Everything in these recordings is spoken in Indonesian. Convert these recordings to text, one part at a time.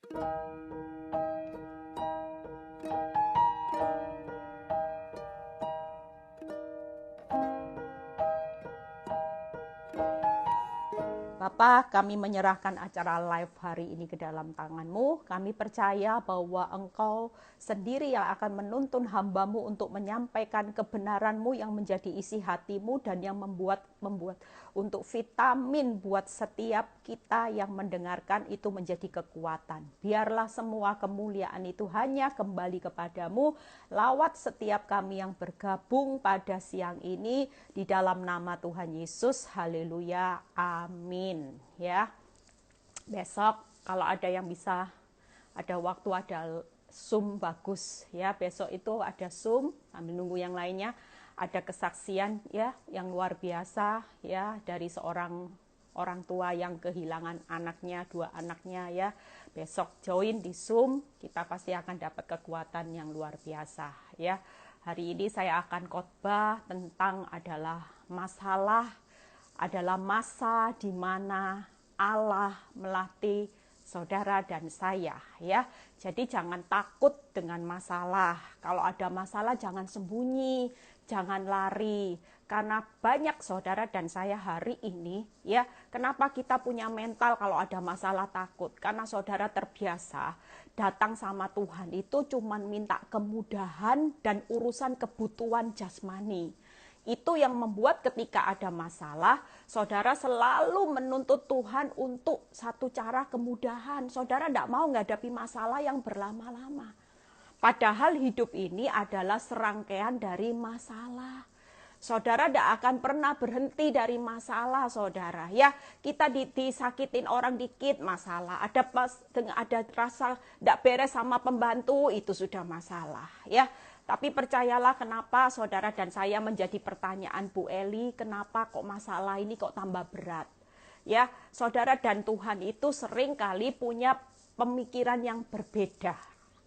Bapa, kami menyerahkan acara live hari ini ke dalam tangan-Mu. Kami percaya bahwa Engkau sendiri yang akan menuntun hamba-Mu untuk menyampaikan kebenaran-Mu yang menjadi isi hati-Mu dan yang membuat untuk vitamin buat setiap kita yang mendengarkan itu menjadi kekuatan. Biarlah semua kemuliaan itu hanya kembali kepadamu lewat setiap kami yang bergabung pada siang ini di dalam nama Tuhan Yesus. Haleluya. Amin. Ya. Besok kalau ada yang bisa, ada waktu, ada Zoom bagus ya. Besok itu ada Zoom sambil nunggu yang lainnya. Ada kesaksian ya yang luar biasa ya dari seorang orang tua yang kehilangan anaknya, 2 anaknya ya. Besok join di Zoom, kita pasti akan dapat kekuatan yang luar biasa ya. Hari ini saya akan khotbah tentang adalah masa di mana Allah melatih saudara dan saya ya. Jadi jangan takut dengan masalah. Kalau ada masalah jangan sembunyi, jangan lari. Karena banyak saudara dan saya hari ini ya, kenapa kita punya mental kalau ada masalah takut? Karena saudara terbiasa datang sama Tuhan itu cuman minta kemudahan dan urusan kebutuhan jasmani. Itu yang membuat ketika ada masalah, saudara selalu menuntut Tuhan untuk satu cara kemudahan. Saudara tidak mau menghadapi masalah yang berlama-lama. Padahal hidup ini adalah serangkaian dari masalah. Saudara tidak akan pernah berhenti dari masalah, saudara. Ya, kita disakitin orang dikit masalah. Ada rasa tidak beres sama pembantu, itu sudah masalah. Ya. Tapi percayalah kenapa saudara dan saya menjadi pertanyaan Bu Eli, kenapa kok masalah ini kok tambah berat? Ya, saudara dan Tuhan itu sering kali punya pemikiran yang berbeda.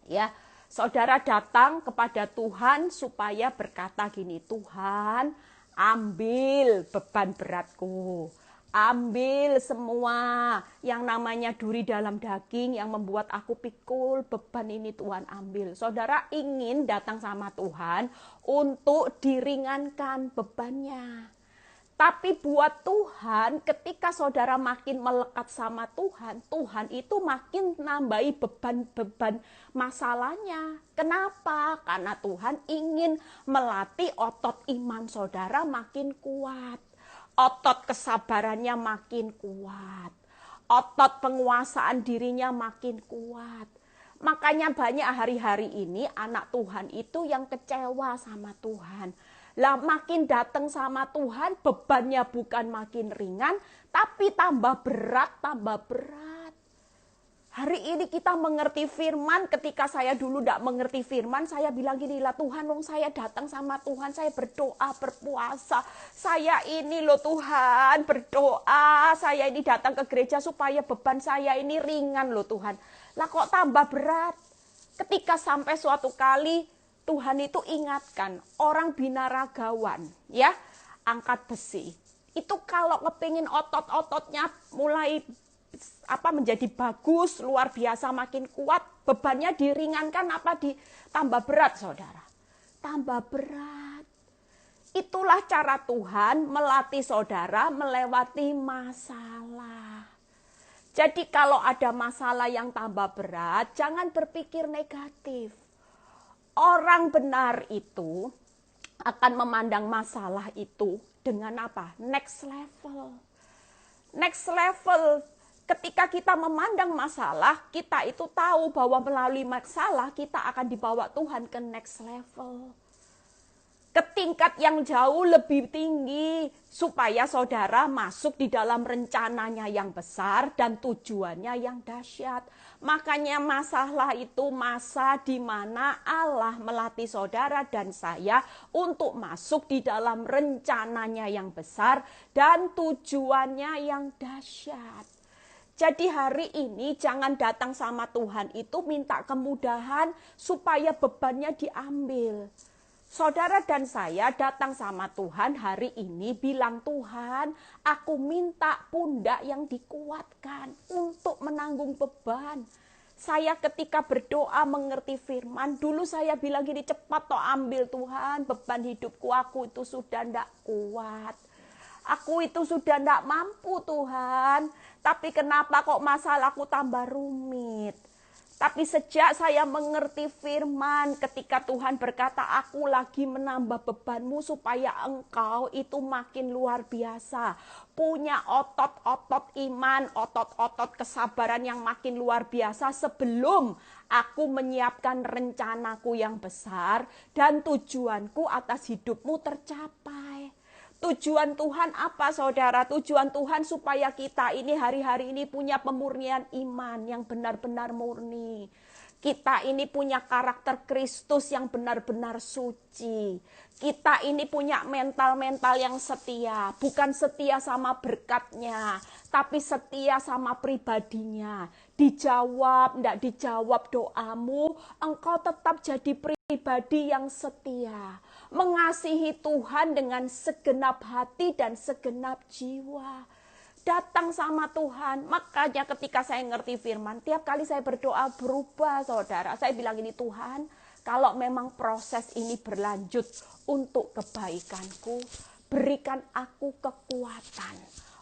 Ya, saudara datang kepada Tuhan supaya berkata gini, Tuhan ambil beban beratku. Ambil semua yang namanya duri dalam daging yang membuat aku pikul, beban ini Tuhan ambil. Saudara ingin datang sama Tuhan untuk diringankan bebannya. Tapi buat Tuhan, ketika saudara makin melekat sama Tuhan, Tuhan itu makin nambahi beban-beban masalahnya. Kenapa? Karena Tuhan ingin melatih otot iman saudara makin kuat. Otot kesabarannya makin kuat. Otot penguasaan dirinya makin kuat. Makanya banyak hari-hari ini anak Tuhan itu yang kecewa sama Tuhan. Lah makin datang sama Tuhan bebannya bukan makin ringan, tapi tambah berat, tambah berat. Hari ini kita mengerti firman, ketika saya dulu tidak mengerti firman, saya bilang gini lah, Tuhan, wong saya datang sama Tuhan, saya berdoa, berpuasa. Saya ini loh Tuhan, berdoa, saya ini datang ke gereja supaya beban saya ini ringan loh Tuhan. Lah kok tambah berat? Ketika sampai suatu kali, Tuhan itu ingatkan, orang binaragawan, ya, angkat besi. Itu kalau kepingin otot-ototnya mulai menjadi bagus, luar biasa, makin kuat, bebannya diringankan apa ditambah berat, saudara? Tambah berat. Itulah cara Tuhan melatih saudara melewati masalah. Jadi kalau ada masalah yang tambah berat, jangan berpikir negatif. Orang benar itu akan memandang masalah itu dengan apa? Next level. Next level. Ketika kita memandang masalah, kita itu tahu bahwa melalui masalah kita akan dibawa Tuhan ke next level. Ke tingkat yang jauh lebih tinggi. Supaya saudara masuk di dalam rencananya yang besar dan tujuannya yang dahsyat. Makanya masalah itu masa di mana Allah melatih saudara dan saya untuk masuk di dalam rencananya yang besar dan tujuannya yang dahsyat. Jadi hari ini jangan datang sama Tuhan itu minta kemudahan supaya bebannya diambil. Saudara dan saya datang sama Tuhan hari ini bilang, Tuhan, aku minta pundak yang dikuatkan untuk menanggung beban. Saya ketika berdoa mengerti firman, dulu saya bilang gini, cepat toh ambil Tuhan, beban hidupku, aku itu sudah ndak kuat. Aku itu sudah ndak mampu Tuhan, tapi kenapa kok masalahku tambah rumit? Tapi sejak saya mengerti firman, ketika Tuhan berkata, aku lagi menambah bebanmu supaya engkau itu makin luar biasa. Punya otot-otot iman, otot-otot kesabaran yang makin luar biasa sebelum aku menyiapkan rencanaku yang besar dan tujuanku atas hidupmu tercapai. Tujuan Tuhan apa saudara? Tujuan Tuhan supaya kita ini hari-hari ini punya pemurnian iman yang benar-benar murni. Kita ini punya karakter Kristus yang benar-benar suci. Kita ini punya mental-mental yang setia. Bukan setia sama berkatnya, tapi setia sama pribadinya. Dijawab, tidak dijawab doamu, engkau tetap jadi pribadi yang setia. Mengasihi Tuhan dengan segenap hati dan segenap jiwa. Datang sama Tuhan. Makanya ketika saya ngerti firman, tiap kali saya berdoa berubah saudara. Saya bilang ini, Tuhan, kalau memang proses ini berlanjut untuk kebaikanku, berikan aku kekuatan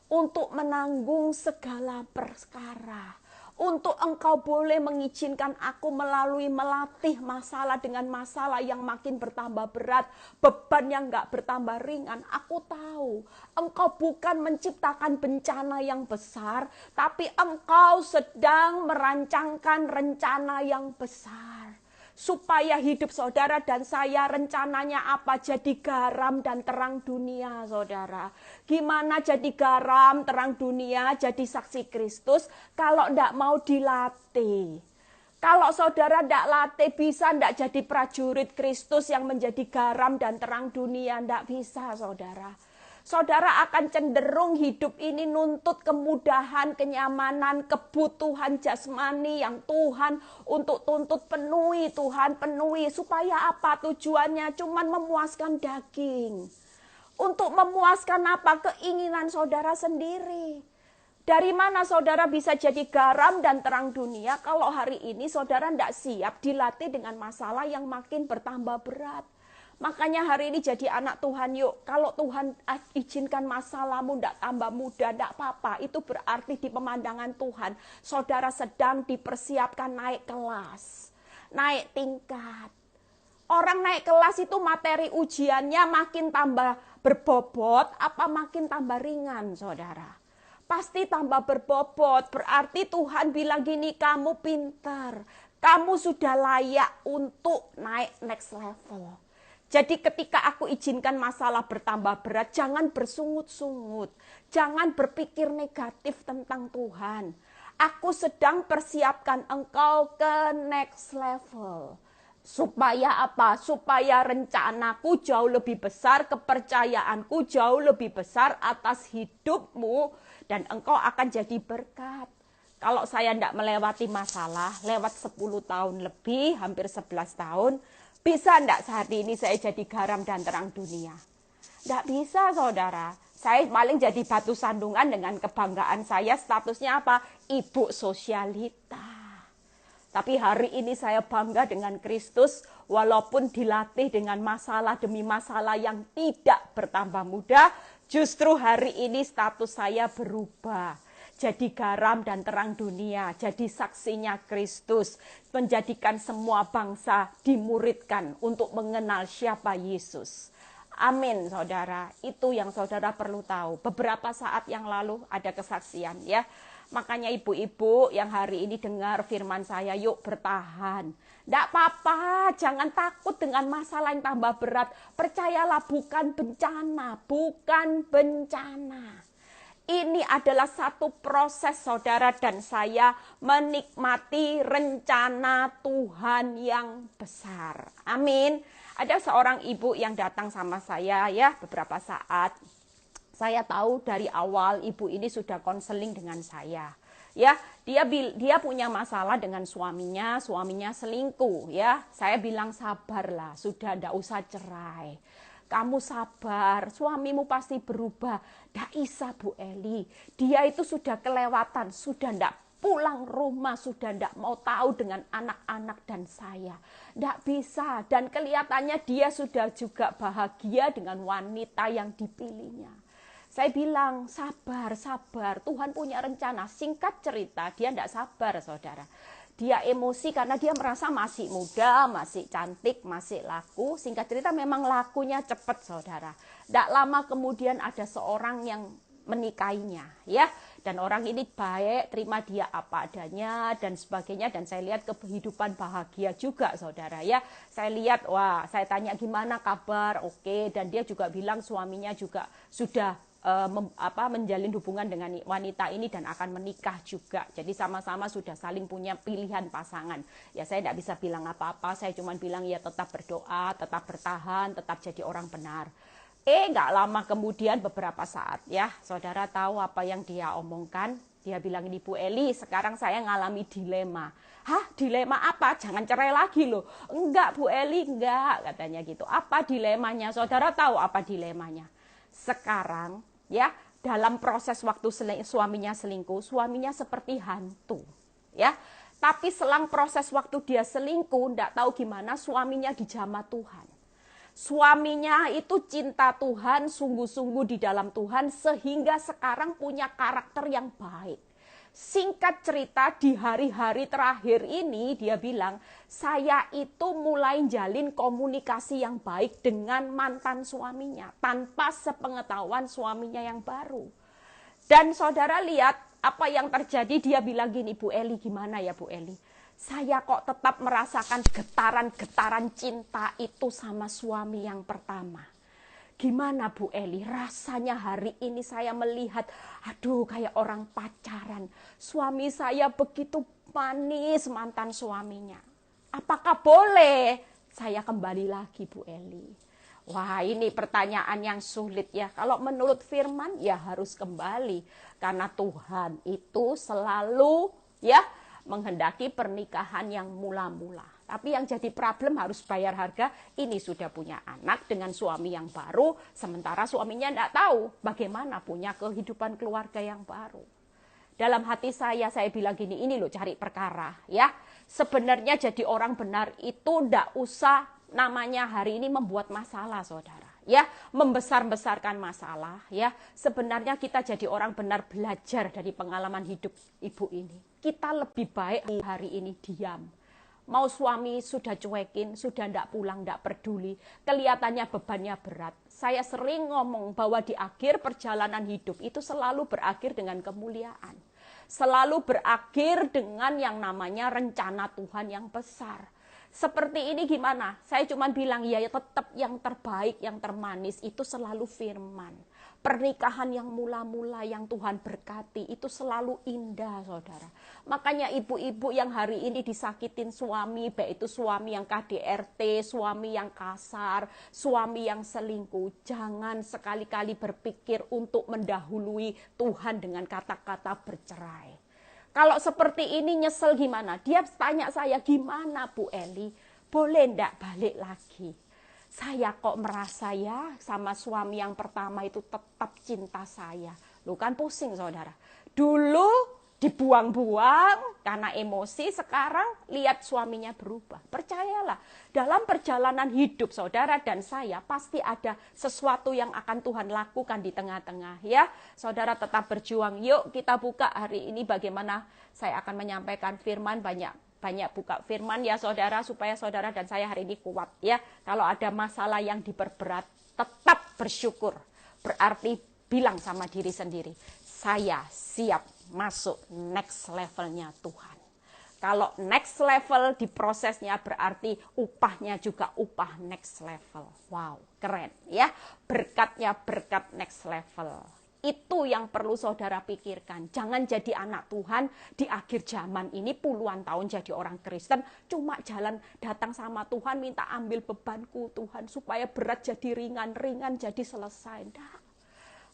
untuk menanggung segala perkara. Untuk engkau boleh mengizinkan aku melatih masalah dengan masalah yang makin bertambah berat, beban yang gak bertambah ringan. Aku tahu engkau bukan menciptakan bencana yang besar, tapi engkau sedang merancangkan rencana yang besar. Supaya hidup saudara dan saya rencananya apa? Jadi garam dan terang dunia saudara. Gimana jadi garam, terang dunia, jadi saksi Kristus kalau tidak mau dilatih? Kalau saudara tidak latih bisa tidak jadi prajurit Kristus yang menjadi garam dan terang dunia? Tidak bisa saudara. Saudara akan cenderung hidup ini nuntut kemudahan, kenyamanan, kebutuhan jasmani yang Tuhan untuk tuntut penuhi, Tuhan penuhi. Supaya apa tujuannya? Cuman memuaskan daging. Untuk memuaskan apa? Keinginan saudara sendiri. Dari mana saudara bisa jadi garam dan terang dunia kalau hari ini saudara tidak siap dilatih dengan masalah yang makin bertambah berat? Makanya hari ini jadi anak Tuhan yuk. Kalau Tuhan izinkan masalahmu tidak tambah mudah, tidak apa-apa. Itu berarti di pemandangan Tuhan, saudara sedang dipersiapkan naik kelas, naik tingkat. Orang naik kelas itu materi ujiannya makin tambah berbobot, apa makin tambah ringan saudara? Pasti tambah berbobot. Berarti Tuhan bilang gini, kamu pintar, kamu sudah layak untuk naik next level. Jadi ketika aku izinkan masalah bertambah berat, jangan bersungut-sungut. Jangan berpikir negatif tentang Tuhan. Aku sedang persiapkan engkau ke next level. Supaya apa? Supaya rencanaku jauh lebih besar, kepercayaanku jauh lebih besar atas hidupmu. Dan engkau akan jadi berkat. Kalau saya tidak melewati masalah, lewat 10 tahun lebih, hampir 11 tahun, bisa enggak saat ini saya jadi garam dan terang dunia? Enggak bisa saudara. Saya paling jadi batu sandungan dengan kebanggaan saya, statusnya apa? Ibu sosialita. Tapi hari ini saya bangga dengan Kristus, walaupun dilatih dengan masalah demi masalah yang tidak bertambah mudah, justru hari ini status saya berubah. Jadi garam dan terang dunia, jadi saksinya Kristus, menjadikan semua bangsa dimuridkan untuk mengenal siapa Yesus. Amin saudara, itu yang saudara perlu tahu. Beberapa saat yang lalu ada kesaksian ya. Makanya ibu-ibu yang hari ini dengar firman saya, yuk bertahan. Tidak apa-apa, jangan takut dengan masalah yang tambah berat. Percayalah bukan bencana, bukan bencana. Ini adalah satu proses saudara dan saya menikmati rencana Tuhan yang besar. Amin. Ada seorang ibu yang datang sama saya ya beberapa saat. Saya tahu dari awal ibu ini sudah konseling dengan saya. Ya, dia punya masalah dengan suaminya selingkuh ya. Saya bilang sabarlah, sudah enggak usah cerai. Kamu sabar, suamimu pasti berubah. Tidak bisa Bu Eli, dia itu sudah kelewatan, sudah tidak pulang rumah sudah tidak mau tahu dengan anak-anak dan saya. Tidak bisa, dan kelihatannya dia sudah juga bahagia dengan wanita yang dipilihnya. Saya bilang, sabar, Tuhan punya rencana. Singkat cerita, dia tidak sabar, saudara. Dia emosi karena dia merasa masih muda, masih cantik, masih laku. Singkat cerita memang lakunya cepat, saudara. Tidak lama kemudian ada seorang yang menikahinya, ya. Dan orang ini baik, terima dia apa adanya dan sebagainya, dan saya lihat kehidupan bahagia juga, saudara, ya. Saya lihat, wah, saya tanya gimana kabar, oke, dan dia juga bilang suaminya juga sudah menjalin hubungan dengan wanita ini dan akan menikah juga. Jadi sama-sama sudah saling punya pilihan pasangan. Ya saya tidak bisa bilang apa-apa, saya cuma bilang ya tetap berdoa, tetap bertahan, tetap jadi orang benar. Nggak lama kemudian beberapa saat, ya saudara tahu apa yang dia omongkan? Dia bilang, ini Bu Eli, sekarang saya ngalami dilema. Hah, dilema apa? Jangan cerai lagi loh. Enggak Bu Eli, enggak, katanya gitu. Apa dilemanya? Saudara tahu apa dilemanya? Sekarang, ya, dalam proses waktu suaminya selingkuh, suaminya seperti hantu, ya. Tapi selang proses waktu dia selingkuh, enggak tahu gimana suaminya dijamah Tuhan. Suaminya itu cinta Tuhan, sungguh-sungguh di dalam Tuhan, sehingga sekarang punya karakter yang baik. Singkat cerita, di hari-hari terakhir ini dia bilang, saya itu mulai jalin komunikasi yang baik dengan mantan suaminya, tanpa sepengetahuan suaminya yang baru. Dan saudara lihat apa yang terjadi, dia bilang gini, Bu Eli, gimana ya Bu Eli? Saya kok tetap merasakan getaran-getaran cinta itu sama suami yang pertama. Gimana Bu Eli, rasanya hari ini saya melihat, aduh kayak orang pacaran. Suami saya begitu manis mantan suaminya. Apakah boleh saya kembali lagi Bu Eli? Wah, ini pertanyaan yang sulit ya. Kalau menurut firman ya harus kembali. Karena Tuhan itu selalu ya menghendaki pernikahan yang mula-mula. Tapi yang jadi problem harus bayar harga. Ini sudah punya anak dengan suami yang baru, sementara suaminya tidak tahu bagaimana punya kehidupan keluarga yang baru. Dalam hati saya bilang gini, ini loh cari perkara, ya. Sebenarnya jadi orang benar itu tidak usah namanya hari ini membuat masalah, saudara. Ya, membesar-besarkan masalah, ya. Sebenarnya kita jadi orang benar belajar dari pengalaman hidup ibu ini. Kita lebih baik hari ini diam. Mau suami sudah cuekin, sudah tidak pulang, tidak peduli. Kelihatannya bebannya berat. Saya sering ngomong bahwa di akhir perjalanan hidup itu selalu berakhir dengan kemuliaan. Selalu berakhir dengan yang namanya rencana Tuhan yang besar. Seperti ini gimana? Saya cuma bilang ya tetap yang terbaik, yang termanis itu selalu firman. Pernikahan yang mula-mula yang Tuhan berkati itu selalu indah, saudara. Makanya ibu-ibu yang hari ini disakitin suami, baik itu suami yang KDRT, suami yang kasar, suami yang selingkuh, jangan sekali-kali berpikir untuk mendahului Tuhan dengan kata-kata bercerai. Kalau seperti ini nyesel gimana? Dia tanya saya, gimana Bu Eli? Boleh ndak balik lagi? Saya kok merasa ya sama suami yang pertama itu tetap cinta saya. Lu kan pusing saudara. Dulu dibuang-buang karena emosi, sekarang lihat suaminya berubah. Percayalah, dalam perjalanan hidup saudara dan saya pasti ada sesuatu yang akan Tuhan lakukan di tengah-tengah ya. Saudara tetap berjuang. Yuk kita buka hari ini bagaimana saya akan menyampaikan firman, banyak buka firman ya saudara, supaya saudara dan saya hari ini kuat ya. Kalau ada masalah yang diperberat, tetap bersyukur. Berarti bilang sama diri sendiri, saya siap masuk next levelnya Tuhan. Kalau next level di prosesnya berarti upahnya juga upah next level. Wow, keren ya. Berkatnya berkat next level. Itu yang perlu saudara pikirkan. Jangan jadi anak Tuhan di akhir zaman ini puluhan tahun jadi orang Kristen. Cuma jalan datang sama Tuhan minta ambil bebanku Tuhan. Supaya berat jadi ringan, ringan jadi selesai. Nah,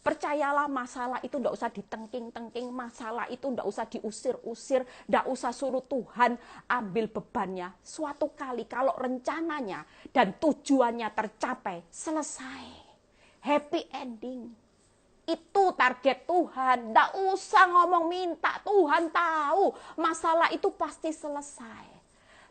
percayalah masalah itu tidak usah ditengking-tengking. Masalah itu tidak usah diusir-usir. Tidak usah suruh Tuhan ambil bebannya. Suatu kali kalau rencananya dan tujuannya tercapai, selesai. Happy ending. Itu target Tuhan. Nggak usah ngomong minta, Tuhan tahu masalah itu pasti selesai.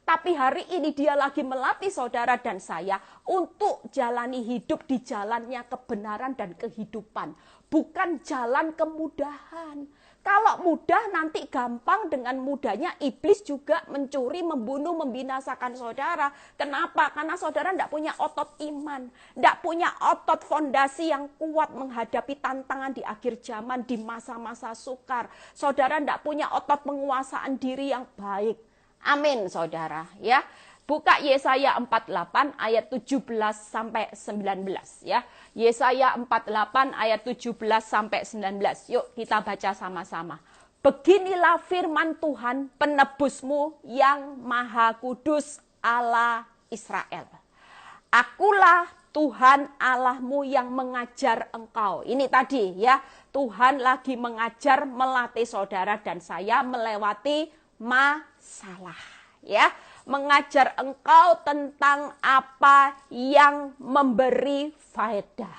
Tapi hari ini dia lagi melatih saudara dan saya untuk jalani hidup di jalannya kebenaran dan kehidupan. Bukan jalan kemudahan. Kalau mudah nanti gampang, dengan mudahnya iblis juga mencuri, membunuh, membinasakan saudara. Kenapa? Karena saudara tidak punya otot iman. Tidak punya otot fondasi yang kuat menghadapi tantangan di akhir zaman, di masa-masa sukar. Saudara tidak punya otot penguasaan diri yang baik. Amin, saudara, ya. Buka Yesaya 48 ayat 17 sampai 19 ya. Yesaya 48 ayat 17 sampai 19. Yuk kita baca sama-sama. Beginilah firman Tuhan penebusmu yang Maha Kudus, Allah Israel. Akulah Tuhan Allahmu yang mengajar engkau. Ini tadi ya, Tuhan lagi mengajar, melatih saudara dan saya melewati masalah ya. Mengajar engkau tentang apa yang memberi faedah,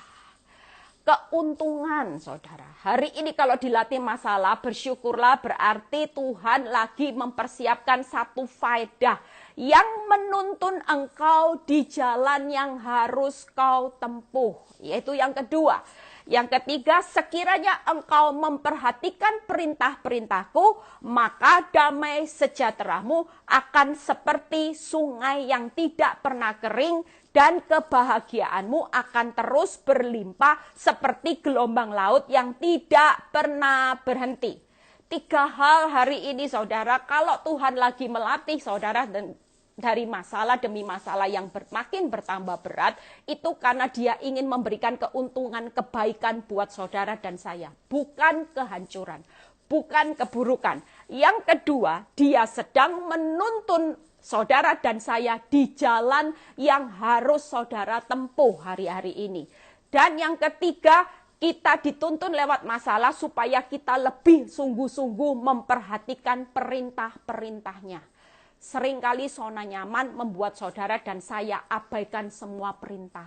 keuntungan saudara. Hari ini kalau dilatih masalah, bersyukurlah, berarti Tuhan lagi mempersiapkan satu faedah yang menuntun engkau di jalan yang harus kau tempuh. Yaitu yang kedua. Yang ketiga, sekiranya engkau memperhatikan perintah-perintahku, maka damai sejahteramu akan seperti sungai yang tidak pernah kering, dan kebahagiaanmu akan terus berlimpah seperti gelombang laut yang tidak pernah berhenti. 3 hal hari ini saudara, kalau Tuhan lagi melatih saudara dan dari masalah demi masalah yang makin bertambah berat, itu karena dia ingin memberikan keuntungan, kebaikan buat saudara dan saya. Bukan kehancuran, bukan keburukan. Yang kedua, dia sedang menuntun saudara dan saya di jalan yang harus saudara tempuh hari-hari ini. Dan yang ketiga, kita dituntun lewat masalah supaya kita lebih sungguh-sungguh memperhatikan perintah-perintahnya. Seringkali zona nyaman membuat saudara dan saya abaikan semua perintah.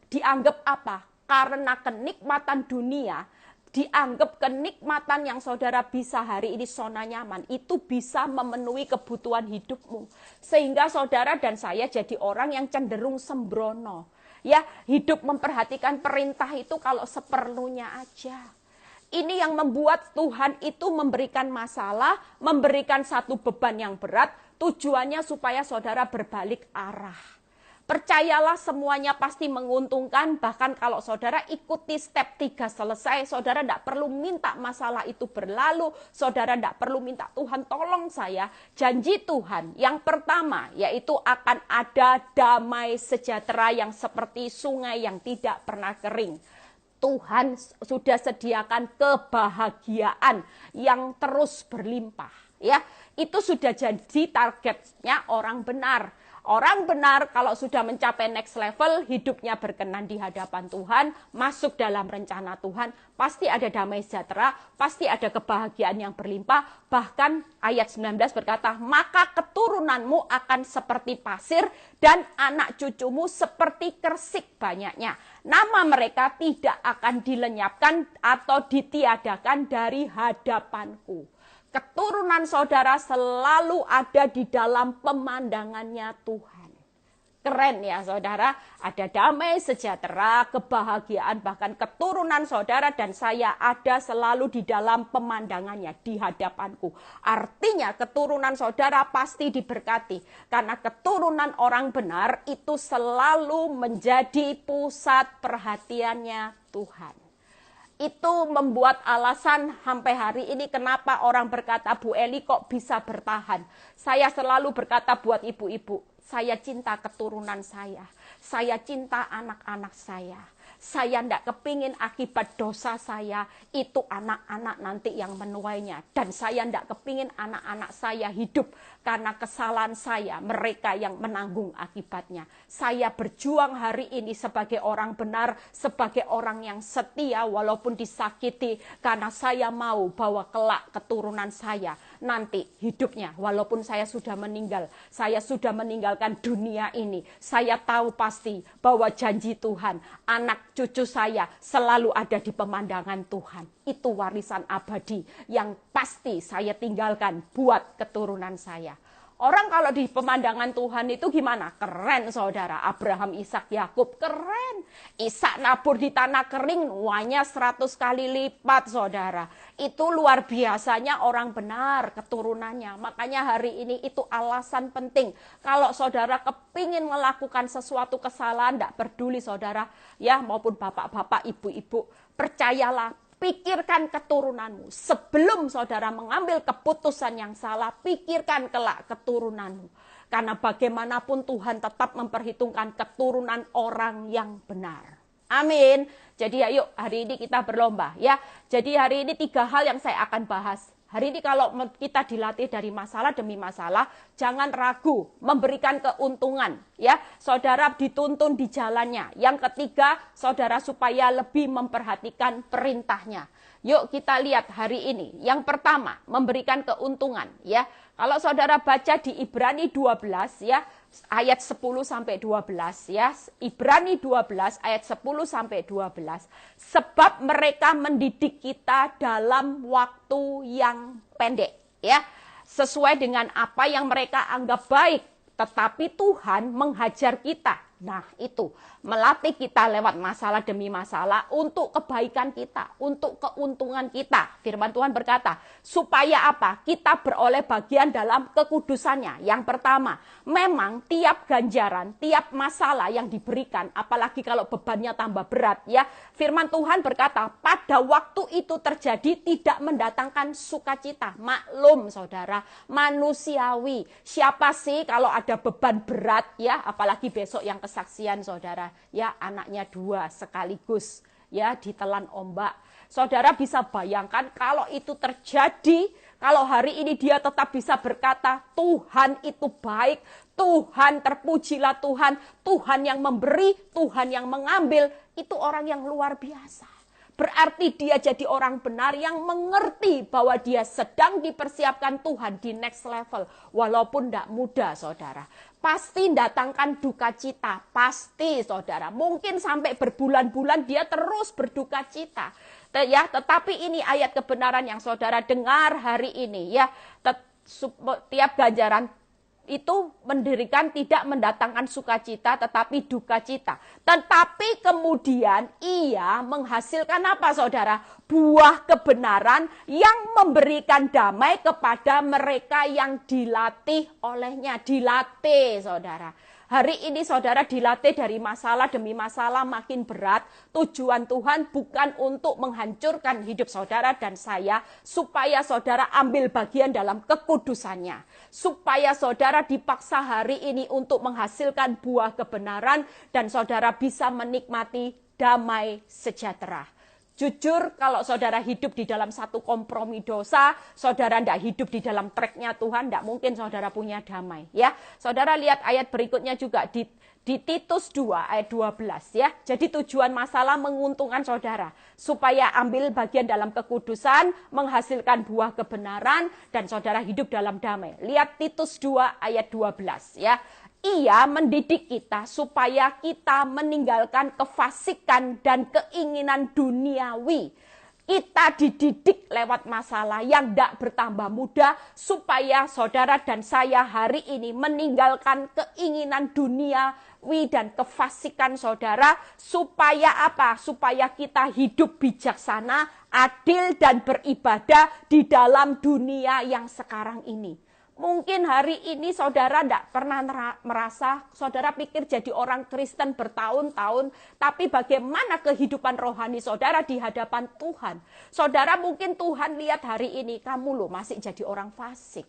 Dianggap apa? Karena kenikmatan dunia, dianggap kenikmatan yang saudara bisa hari ini zona nyaman, itu bisa memenuhi kebutuhan hidupmu. Sehingga saudara dan saya jadi orang yang cenderung sembrono. Ya, hidup memperhatikan perintah itu kalau seperlunya aja. Ini yang membuat Tuhan itu memberikan masalah, memberikan satu beban yang berat, tujuannya supaya saudara berbalik arah. Percayalah semuanya pasti menguntungkan, bahkan kalau saudara ikuti step 3 selesai, saudara tidak perlu minta masalah itu berlalu, saudara tidak perlu minta Tuhan tolong saya. Janji Tuhan yang pertama yaitu akan ada damai sejahtera yang seperti sungai yang tidak pernah kering. Tuhan sudah sediakan kebahagiaan yang terus berlimpah. Ya, itu sudah jadi targetnya orang benar. Orang benar kalau sudah mencapai next level, hidupnya berkenan di hadapan Tuhan, masuk dalam rencana Tuhan, pasti ada damai sejahtera, pasti ada kebahagiaan yang berlimpah. Bahkan ayat 19 berkata, maka keturunanmu akan seperti pasir dan anak cucumu seperti kersik banyaknya. Nama mereka tidak akan dilenyapkan atau ditiadakan dari hadapanku. Keturunan saudara selalu ada di dalam pemandangannya Tuhan. Keren ya saudara, ada damai sejahtera, kebahagiaan, bahkan keturunan saudara dan saya ada selalu di dalam pemandangannya, di hadapanku. Artinya keturunan saudara pasti diberkati, karena keturunan orang benar itu selalu menjadi pusat perhatiannya Tuhan. Itu membuat alasan sampai hari ini kenapa orang berkata, Bu Eli kok bisa bertahan. Saya selalu berkata buat ibu-ibu, saya cinta keturunan saya cinta anak-anak saya. Saya tidak kepingin akibat dosa saya itu anak-anak nanti yang menuainya. Dan saya tidak kepingin anak-anak saya hidup karena kesalahan saya, mereka yang menanggung akibatnya. Saya berjuang hari ini sebagai orang benar, sebagai orang yang setia walaupun disakiti. Karena saya mau bahwa kelak keturunan saya nanti hidupnya. Walaupun saya sudah meninggal, saya sudah meninggalkan dunia ini, saya tahu pasti bahwa janji Tuhan, anak cucu saya selalu ada di pemandangan Tuhan. Itu warisan abadi yang pasti saya tinggalkan buat keturunan saya. Orang kalau di pemandangan Tuhan itu gimana? Keren saudara. Abraham, Ishak, Yakub keren. Ishak nabur di tanah kering, nuanya 100 kali lipat saudara. Itu luar biasanya orang benar keturunannya. Makanya hari ini itu alasan penting. Kalau saudara kepingin melakukan sesuatu kesalahan, tidak peduli saudara, ya maupun bapak-bapak, ibu-ibu, percayalah. Pikirkan keturunanmu. Sebelum saudara mengambil keputusan yang salah, pikirkan kelak keturunanmu. Karena bagaimanapun Tuhan tetap memperhitungkan keturunan orang yang benar. Amin. Jadi ayo hari ini kita berlomba ya. Jadi hari ini 3 hal yang saya akan bahas. Hari ini kalau kita dilatih dari masalah demi masalah, jangan ragu memberikan keuntungan. Ya, saudara dituntun di jalannya. Yang ketiga, saudara supaya lebih memperhatikan perintahnya. Yuk kita lihat hari ini. Yang pertama, memberikan keuntungan. Ya, kalau saudara baca di Ibrani 12 ya, ayat 10 sampai 12 ya. Ibrani 12 ayat 10 sampai 12. Sebab mereka mendidik kita dalam waktu yang pendek ya. Sesuai dengan apa yang mereka anggap baik, tetapi Tuhan menghajar kita. Nah, itu melatih kita lewat masalah demi masalah untuk kebaikan kita, untuk keuntungan kita. Firman Tuhan berkata, supaya apa? Kita beroleh bagian dalam kekudusannya. Yang pertama, memang tiap ganjaran, tiap masalah yang diberikan, apalagi kalau bebannya tambah berat ya. Firman Tuhan berkata, pada waktu itu terjadi tidak mendatangkan sukacita. Maklum saudara, manusiawi. Siapa sih kalau ada beban berat ya, apalagi besok yang kesaksian saudara, ya anaknya 2 sekaligus ya ditelan ombak. Saudara bisa bayangkan kalau itu terjadi, kalau hari ini dia tetap bisa berkata, Tuhan itu baik, Tuhan terpujilah Tuhan, Tuhan yang memberi, Tuhan yang mengambil, itu orang yang luar biasa. Berarti dia jadi orang benar yang mengerti bahwa dia sedang dipersiapkan Tuhan di next level. Walaupun tidak mudah saudara. Pasti datangkan duka cita. Pasti saudara. Mungkin sampai berbulan-bulan dia terus berduka cita. Ya, tetapi ini ayat kebenaran yang saudara dengar hari ini. Ya, tiap ganjaran itu mendirikan tidak mendatangkan sukacita tetapi duka cita. Tetapi kemudian ia menghasilkan apa saudara? Buah kebenaran yang memberikan damai kepada mereka yang dilatih olehnya. Dilatih saudara. Hari ini saudara dilatih dari masalah demi masalah makin berat. Tujuan Tuhan bukan untuk menghancurkan hidup saudara dan saya. Supaya saudara ambil bagian dalam kekudusannya. Supaya saudara dipaksa hari ini untuk menghasilkan buah kebenaran. Dan saudara bisa menikmati damai sejahtera. Jujur kalau saudara hidup di dalam satu kompromi dosa, saudara tidak hidup di dalam tracknya Tuhan, tidak mungkin saudara punya damai. Ya, saudara lihat ayat berikutnya juga di Titus 2 ayat 12 ya. Jadi tujuan masalah menguntungkan saudara supaya ambil bagian dalam kekudusan, menghasilkan buah kebenaran dan saudara hidup dalam damai. Lihat Titus 2 ayat 12 ya. Ia mendidik kita supaya kita meninggalkan kefasikan dan keinginan duniawi. Kita dididik lewat masalah yang tidak bertambah mudah supaya saudara dan saya hari ini meninggalkan keinginan duniawi dan kefasikan saudara. Supaya apa? Supaya kita hidup bijaksana, adil dan beribadah di dalam dunia yang sekarang ini. Mungkin hari ini saudara tidak pernah merasa, saudara pikir jadi orang Kristen bertahun-tahun, tapi bagaimana kehidupan rohani saudara di hadapan Tuhan. Saudara mungkin Tuhan lihat hari ini, kamu loh masih jadi orang fasik.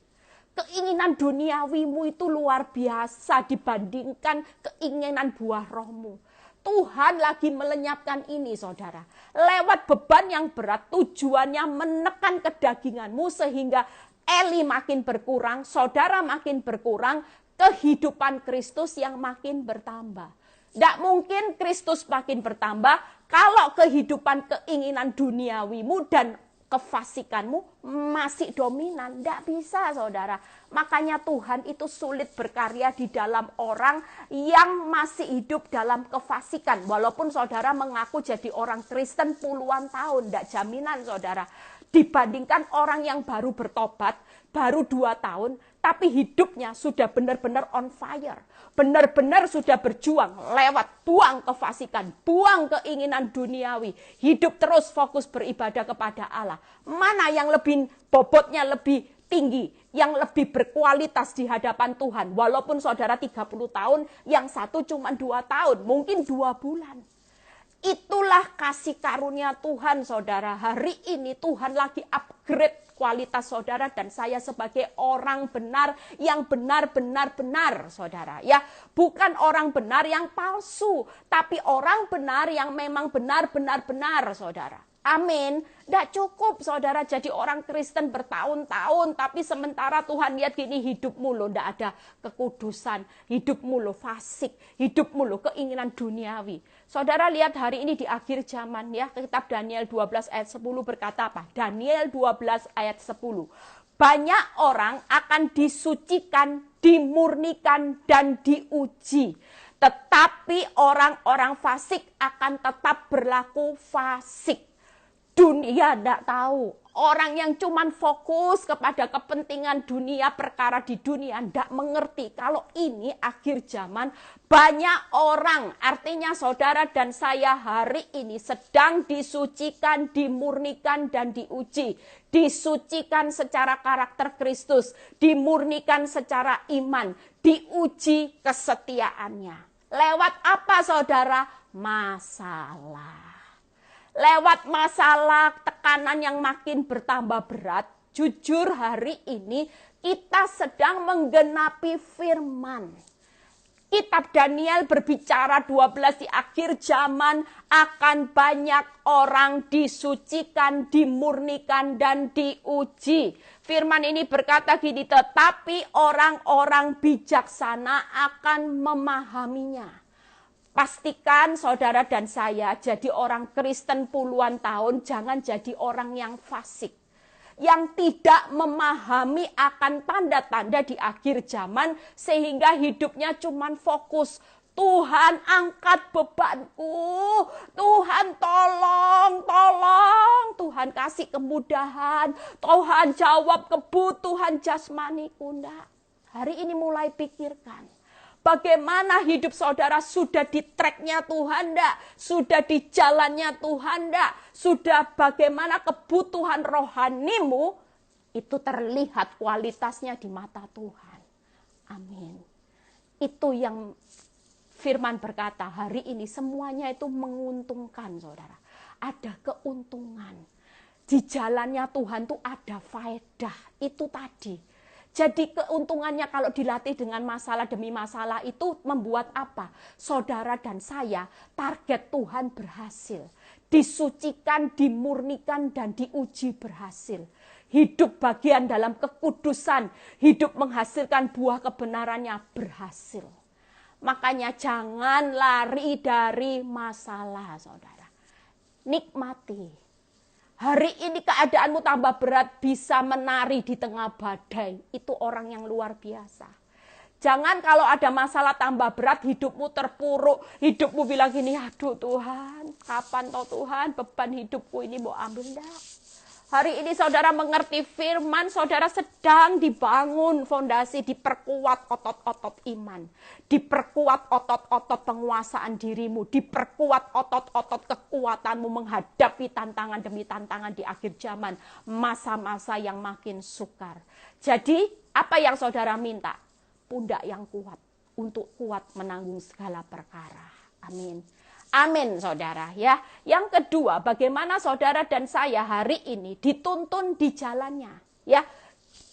Keinginan duniawimu itu luar biasa dibandingkan keinginan buah rohmu. Tuhan lagi melenyapkan ini saudara. Lewat beban yang berat tujuannya menekan kedaginganmu sehingga Eli makin berkurang, saudara makin berkurang, kehidupan Kristus yang makin bertambah. Tidak mungkin Kristus makin bertambah kalau kehidupan keinginan duniawimu dan kefasikanmu masih dominan. Tidak bisa, saudara. Makanya Tuhan itu sulit berkarya di dalam orang yang masih hidup dalam kefasikan. Walaupun saudara mengaku jadi orang Kristen puluhan tahun, tidak jaminan, saudara. Dibandingkan orang yang baru bertobat, baru 2 tahun, tapi hidupnya sudah benar-benar on fire. Benar-benar sudah berjuang lewat buang kefasikan, buang keinginan duniawi. Hidup terus fokus beribadah kepada Allah. Mana yang lebih bobotnya lebih tinggi, yang lebih berkualitas di hadapan Tuhan. Walaupun saudara 30 tahun, yang satu cuma 2 tahun, mungkin 2 bulan. Itulah kasih karunia Tuhan, saudara. Hari ini Tuhan lagi upgrade kualitas saudara dan saya sebagai orang benar yang benar-benar benar, saudara. Ya, bukan orang benar yang palsu, tapi orang benar yang memang benar-benar benar, saudara. Amin. Tidak cukup saudara jadi orang Kristen bertahun-tahun, tapi sementara Tuhan lihat gini, hidupmu loh tidak ada kekudusan, hidupmu loh fasik, hidupmu loh keinginan duniawi. Saudara lihat hari ini di akhir zaman, ya, kitab Daniel 12 ayat 10 berkata apa? Daniel 12 ayat 10. Banyak orang akan disucikan, dimurnikan, dan diuji. Tetapi orang-orang fasik akan tetap berlaku fasik. Dunia tidak tahu. Orang yang cuman fokus kepada kepentingan dunia, perkara di dunia, tidak mengerti kalau ini akhir zaman. Banyak orang, artinya saudara dan saya hari ini sedang disucikan, dimurnikan, dan diuji. Disucikan secara karakter Kristus, dimurnikan secara iman, diuji kesetiaannya. Lewat apa, saudara? Masalah. Lewat masalah, tekanan yang makin bertambah berat, jujur hari ini kita sedang menggenapi firman. Kitab Daniel berbicara 12 di akhir zaman akan banyak orang disucikan, dimurnikan, dan diuji. Firman ini berkata gini, tetapi orang-orang bijaksana akan memahaminya. Pastikan saudara dan saya jadi orang Kristen puluhan tahun, jangan jadi orang yang fasik. Yang tidak memahami akan tanda-tanda di akhir zaman, sehingga hidupnya cuma fokus. Tuhan angkat bebanku, Tuhan tolong, Tuhan kasih kemudahan, Tuhan jawab kebutuhan jasmaniku. Hari ini mulai pikirkan. Bagaimana hidup saudara sudah di tracknya Tuhan enggak? Sudah di jalannya Tuhan enggak? Sudah bagaimana kebutuhan rohanimu itu terlihat kualitasnya di mata Tuhan. Amin. Itu yang firman berkata hari ini semuanya itu menguntungkan, saudara. Ada keuntungan. Di jalannya Tuhan tuh ada faedah. Itu tadi. Jadi keuntungannya kalau dilatih dengan masalah demi masalah itu membuat apa? Saudara dan saya target Tuhan berhasil. Disucikan, dimurnikan, dan diuji berhasil. Hidup bagian dalam kekudusan, hidup menghasilkan buah kebenarannya berhasil. Makanya jangan lari dari masalah, saudara. Nikmati. Hari ini keadaanmu tambah berat, bisa menari di tengah badai. Itu orang yang luar biasa. Jangan kalau ada masalah tambah berat, hidupmu terpuruk. Hidupmu bilang gini, aduh Tuhan, kapan toh Tuhan beban hidupku ini mau ambil dah. Hari ini saudara mengerti firman, saudara sedang dibangun fondasi, diperkuat otot-otot iman. Diperkuat otot-otot penguasaan dirimu, diperkuat otot-otot kekuatanmu menghadapi tantangan demi tantangan di akhir zaman. Masa-masa yang makin sukar. Jadi apa yang saudara minta? Pundak yang kuat, untuk kuat menanggung segala perkara. Amin. Amin, saudara, ya. Yang kedua, bagaimana saudara dan saya hari ini dituntun di jalannya, ya.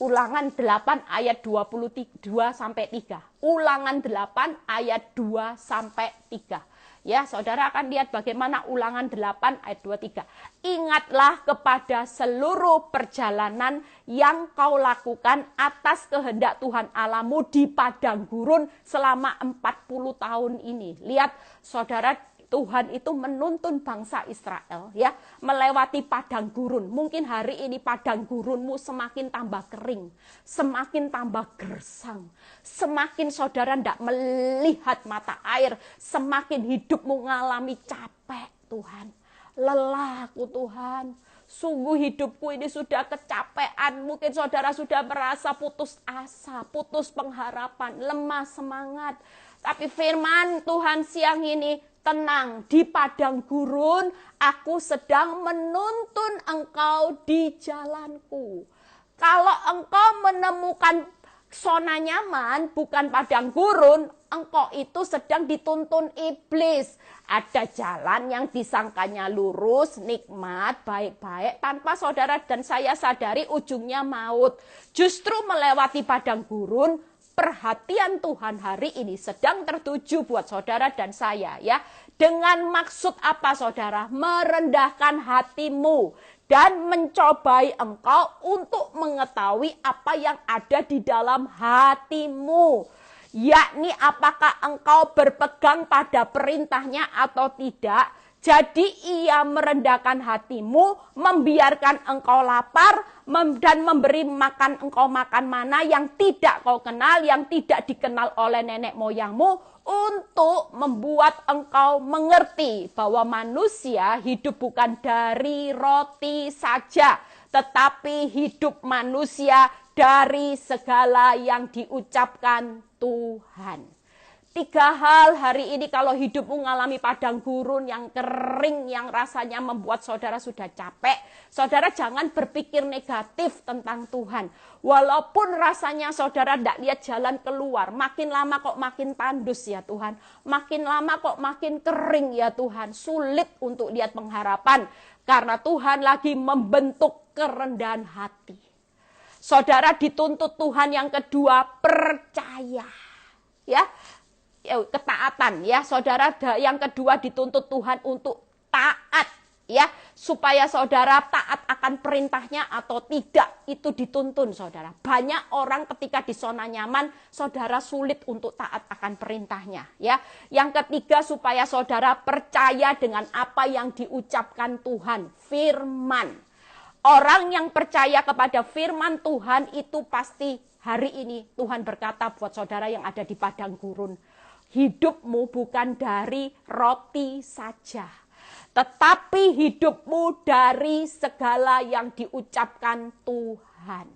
Ulangan 8 ayat 22 sampai 3. Ulangan 8 ayat 2 sampai 3. Ya, saudara akan lihat bagaimana Ulangan 8 ayat 23. Ingatlah kepada seluruh perjalanan yang kau lakukan atas kehendak Tuhan Allahmu di padang gurun selama 40 tahun ini. Lihat, saudara, Tuhan itu menuntun bangsa Israel ya melewati padang gurun. Mungkin hari ini padang gurunmu semakin tambah kering, semakin tambah gersang, semakin saudara tidak melihat mata air, semakin hidupmu mengalami capek Tuhan, lelahku Tuhan. Sungguh hidupku ini sudah kecapean. Mungkin saudara sudah merasa putus asa, putus pengharapan, lemah semangat. Tapi firman Tuhan siang ini, tenang, di padang gurun aku sedang menuntun engkau di jalanku. Kalau engkau menemukan zona nyaman, bukan padang gurun, engkau itu sedang dituntun iblis. Ada jalan yang disangkanya lurus, nikmat, baik-baik, tanpa saudara dan saya sadari ujungnya maut. Justru melewati padang gurun, perhatian Tuhan hari ini sedang tertuju buat saudara dan saya ya. Dengan maksud apa saudara? Merendahkan hatimu dan mencobai engkau untuk mengetahui apa yang ada di dalam hatimu. Yakni apakah engkau berpegang pada perintahnya atau tidak. Jadi ia merendahkan hatimu, membiarkan engkau lapar, dan memberi makan engkau makan mana yang tidak kau kenal, yang tidak dikenal oleh nenek moyangmu, untuk membuat engkau mengerti bahwa manusia hidup bukan dari roti saja, tetapi hidup manusia dari segala yang diucapkan Tuhan. 3 hal hari ini kalau hidupmu mengalami padang gurun yang kering, yang rasanya membuat saudara sudah capek, saudara jangan berpikir negatif tentang Tuhan. Walaupun rasanya saudara tidak lihat jalan keluar, makin lama kok makin tandus ya Tuhan, makin lama kok makin kering ya Tuhan, sulit untuk lihat pengharapan, karena Tuhan lagi membentuk kerendahan hati. Saudara dituntut Tuhan yang kedua, percaya. Ya, ketaatan ya saudara. Yang kedua dituntut Tuhan untuk taat ya, supaya saudara taat akan perintahnya atau tidak, itu dituntun saudara. Banyak orang ketika di zona nyaman saudara sulit untuk taat akan perintahnya ya. Yang ketiga, supaya saudara percaya dengan apa yang diucapkan Tuhan, firman. Orang yang percaya kepada firman Tuhan itu pasti hari ini Tuhan berkata buat saudara yang ada di padang gurun, hidupmu bukan dari roti saja, tetapi hidupmu dari segala yang diucapkan Tuhan.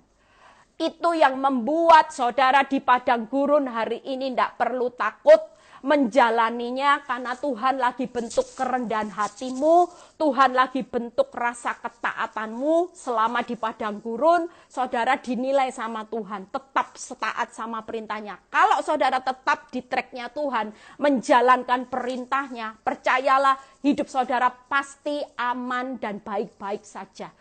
Itu yang membuat saudara di padang gurun hari ini tidak perlu takut menjalaninya, karena Tuhan lagi bentuk kerendahan hatimu, Tuhan lagi bentuk rasa ketaatanmu. Selama di padang gurun, saudara dinilai sama Tuhan, tetap setaat sama perintahnya. Kalau saudara tetap di tracknya Tuhan, menjalankan perintahnya, percayalah hidup saudara pasti aman dan baik-baik saja.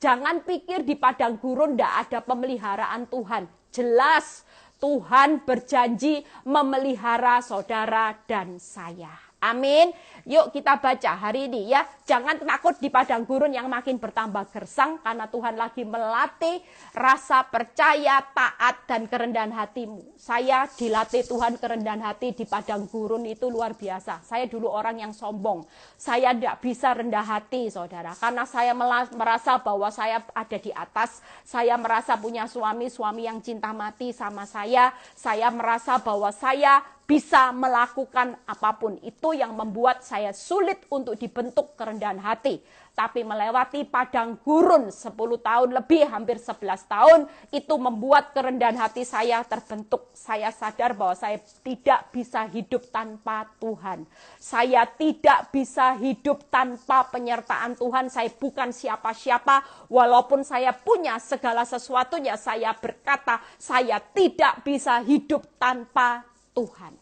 Jangan pikir di padang gurun tidak ada pemeliharaan Tuhan. Jelas Tuhan berjanji memelihara saudara dan saya. Amin. Yuk kita baca hari ini ya. Jangan takut di padang gurun yang makin bertambah gersang, karena Tuhan lagi melatih rasa percaya, taat, dan kerendahan hatimu. Saya dilatih Tuhan kerendahan hati di padang gurun itu luar biasa. Saya dulu orang yang sombong. Saya tidak bisa rendah hati saudara, karena saya merasa bahwa saya ada di atas. Saya merasa punya suami yang cinta mati sama saya. Saya merasa bahwa saya bisa melakukan apapun. Itu yang membuat saya sulit untuk dibentuk kerendahan hati. Tapi melewati padang gurun 10 tahun lebih, hampir 11 tahun, itu membuat kerendahan hati saya terbentuk. Saya sadar bahwa saya tidak bisa hidup tanpa Tuhan. Saya tidak bisa hidup tanpa penyertaan Tuhan. Saya bukan siapa-siapa. Walaupun saya punya segala sesuatunya, saya berkata, saya tidak bisa hidup tanpa Tuhan.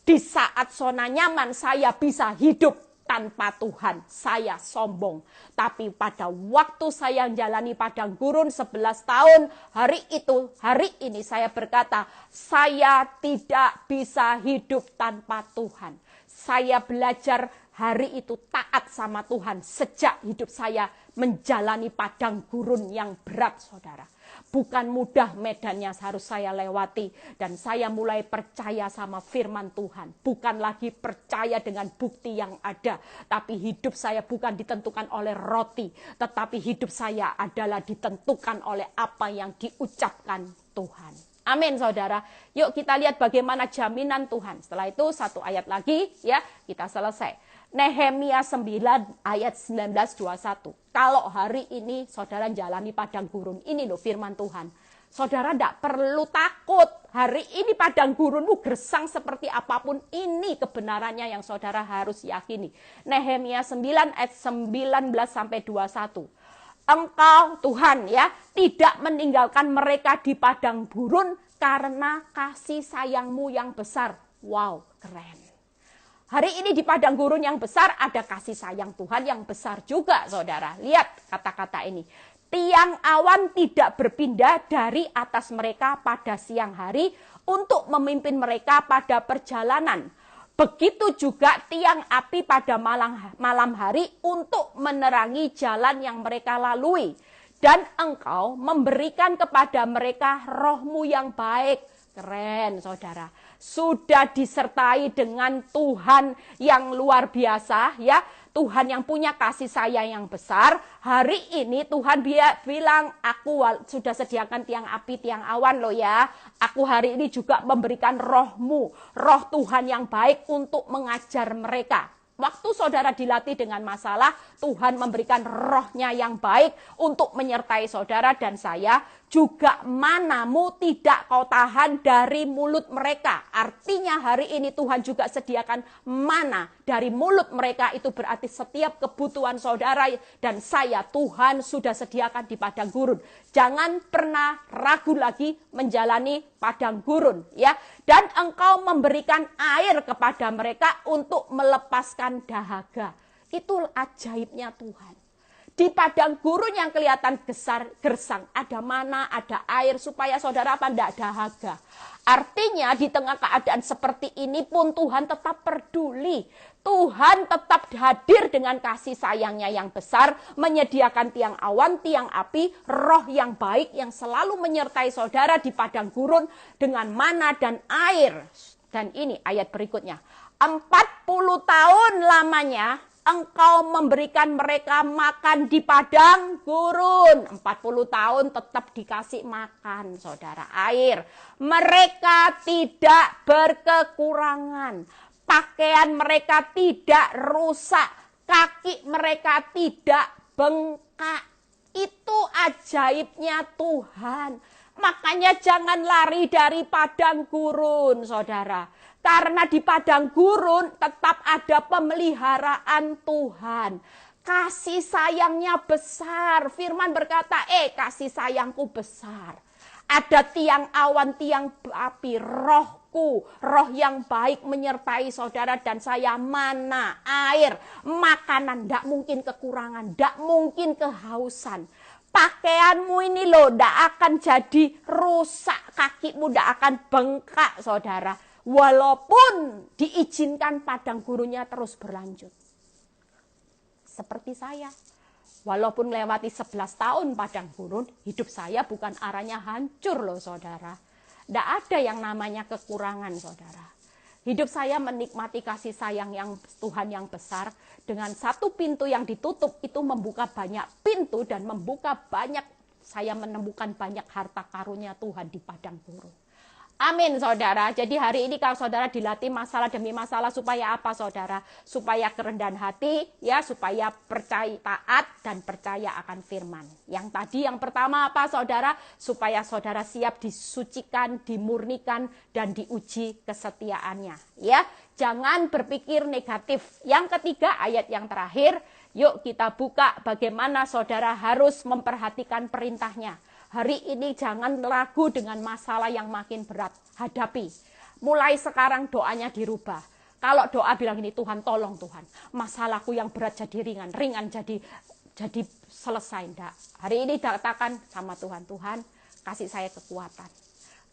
Di saat zona nyaman saya bisa hidup tanpa Tuhan, saya sombong. Tapi pada waktu saya menjalani padang gurun 11 tahun, hari ini saya berkata, saya tidak bisa hidup tanpa Tuhan. Saya belajar hari itu taat sama Tuhan sejak hidup saya menjalani padang gurun yang berat saudara. Bukan mudah medannya harus saya lewati. Dan saya mulai percaya sama firman Tuhan. Bukan lagi percaya dengan bukti yang ada. Tapi hidup saya bukan ditentukan oleh roti. Tetapi hidup saya adalah ditentukan oleh apa yang diucapkan Tuhan. Amin saudara. Yuk kita lihat bagaimana jaminan Tuhan. Setelah itu satu ayat lagi ya kita selesai. Nehemia 9 ayat 19-21. Kalau hari ini saudara jalani padang gurun. Ini loh firman Tuhan. Saudara tidak perlu takut. Hari ini padang gurunmu gersang seperti apapun. Ini kebenarannya yang saudara harus yakini. Nehemia 9 ayat 19-21. Engkau Tuhan ya tidak meninggalkan mereka di padang gurun karena kasih sayangmu yang besar. Wow, keren. Hari ini di padang gurun yang besar ada kasih sayang Tuhan yang besar juga saudara. Lihat kata-kata ini. Tiang awan tidak berpindah dari atas mereka pada siang hari untuk memimpin mereka pada perjalanan. Begitu juga tiang api pada malam hari untuk menerangi jalan yang mereka lalui. Dan engkau memberikan kepada mereka rohmu yang baik. Keren saudara. Sudah disertai dengan Tuhan yang luar biasa ya. Tuhan yang punya kasih sayang yang besar. Hari ini Tuhan bilang, aku sudah sediakan tiang api, tiang awan loh ya. Aku hari ini juga memberikan rohmu, roh Tuhan yang baik untuk mengajar mereka. Waktu saudara dilatih dengan masalah, Tuhan memberikan rohnya yang baik untuk menyertai saudara dan saya. Juga manamu tidak kau tahan dari mulut mereka. Artinya hari ini Tuhan juga sediakan mana dari mulut mereka. Itu berarti setiap kebutuhan saudara dan saya Tuhan sudah sediakan di padang gurun. Jangan pernah ragu lagi menjalani padang gurun ya. Dan engkau memberikan air kepada mereka untuk melepaskan dahaga. Itu ajaibnya Tuhan. Di padang gurun yang kelihatan gersang, ada mana, ada air, supaya saudara apa tidak dahaga. Artinya di tengah keadaan seperti ini pun Tuhan tetap peduli. Tuhan tetap hadir dengan kasih sayangnya yang besar, menyediakan tiang awan, tiang api, roh yang baik yang selalu menyertai saudara di padang gurun dengan mana dan air. Dan ini ayat berikutnya. 40 tahun lamanya engkau memberikan mereka makan di padang gurun. 40 tahun tetap dikasih makan, saudara, air. Mereka tidak berkekurangan. Pakaian mereka tidak rusak. Kaki mereka tidak bengkak. Itu ajaibnya Tuhan. Makanya jangan lari dari padang gurun, saudara. Karena di padang gurun tetap ada pemeliharaan Tuhan. Kasih sayangnya besar. Firman berkata, kasih sayangku besar. Ada tiang awan, tiang api, rohku, roh yang baik menyertai saudara dan saya, mana, air, makanan, tidak mungkin kekurangan, tidak mungkin kehausan. Pakaianmu ini loh, tidak akan jadi rusak, kakimu tidak akan bengkak saudara. Walaupun diizinkan padang gurunnya terus berlanjut. Seperti saya. Walaupun melewati 11 tahun padang gurun, hidup saya bukan arahnya hancur loh saudara. Tidak ada yang namanya kekurangan saudara. Hidup saya menikmati kasih sayang yang Tuhan yang besar. Dengan satu pintu yang ditutup itu membuka banyak pintu dan membuka banyak, saya menemukan banyak harta karunia Tuhan di padang gurun. Amin saudara. Jadi hari ini kalau saudara dilatih masalah demi masalah supaya apa saudara? Supaya kerendahan hati ya, supaya percaya taat dan percaya akan firman. Yang tadi yang pertama apa saudara? Supaya saudara siap disucikan, dimurnikan dan diuji kesetiaannya ya. Jangan berpikir negatif. Yang ketiga ayat yang terakhir, yuk kita buka bagaimana saudara harus memperhatikan perintahnya. Hari ini jangan ragu dengan masalah yang makin berat. Hadapi. Mulai sekarang doanya dirubah. Kalau doa bilang ini, Tuhan tolong Tuhan. Masalahku yang berat jadi ringan. Ringan jadi selesai. Enggak. Hari ini katakan sama Tuhan. Tuhan kasih saya kekuatan.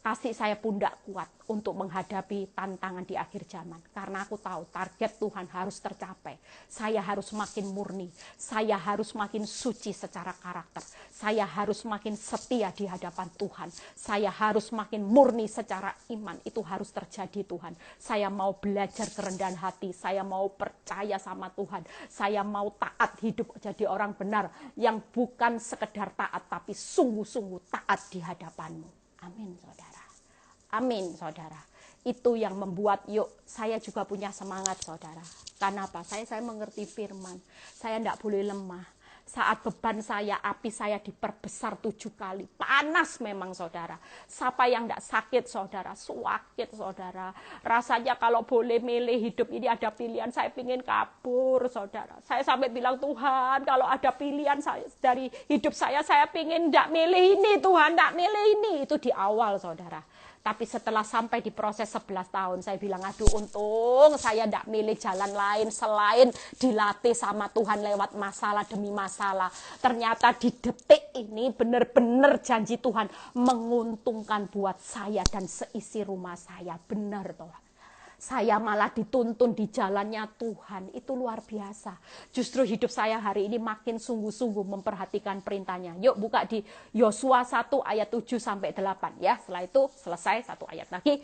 kasih saya pundak kuat untuk menghadapi tantangan di akhir zaman. Karena aku tahu target Tuhan harus tercapai. Saya harus makin murni. Saya harus makin suci secara karakter. Saya harus makin setia di hadapan Tuhan. Saya harus makin murni secara iman. Itu harus terjadi Tuhan. Saya mau belajar kerendahan hati. Saya mau percaya sama Tuhan. Saya mau taat hidup jadi orang benar. Yang bukan sekedar taat tapi sungguh-sungguh taat di hadapan-Mu. Amin, saudara. Amin, saudara. Itu yang membuat saya juga punya semangat, saudara. Karena apa? Saya mengerti firman. Saya tidak boleh lemah. Saat beban saya, api saya diperbesar 7 kali. Panas memang, saudara. Siapa yang tidak sakit, saudara? Sakit, saudara. Rasanya kalau boleh milih hidup ini ada pilihan, saya ingin kabur, saudara. Saya sampai bilang, Tuhan, kalau ada pilihan dari hidup saya ingin tidak milih ini, Tuhan, tidak milih ini. Itu di awal, saudara. Tapi setelah sampai di proses 11 tahun, saya bilang, aduh untung saya tidak milih jalan lain selain dilatih sama Tuhan lewat masalah demi masalah. Ternyata di detik ini benar-benar janji Tuhan menguntungkan buat saya dan seisi rumah saya. Benar Tuhan. Saya malah dituntun di jalannya Tuhan. Itu luar biasa. Justru hidup saya hari ini makin sungguh-sungguh memperhatikan perintahnya. Yuk buka di Yosua 1 ayat 7-8 ya. Setelah itu selesai 1 ayat lagi.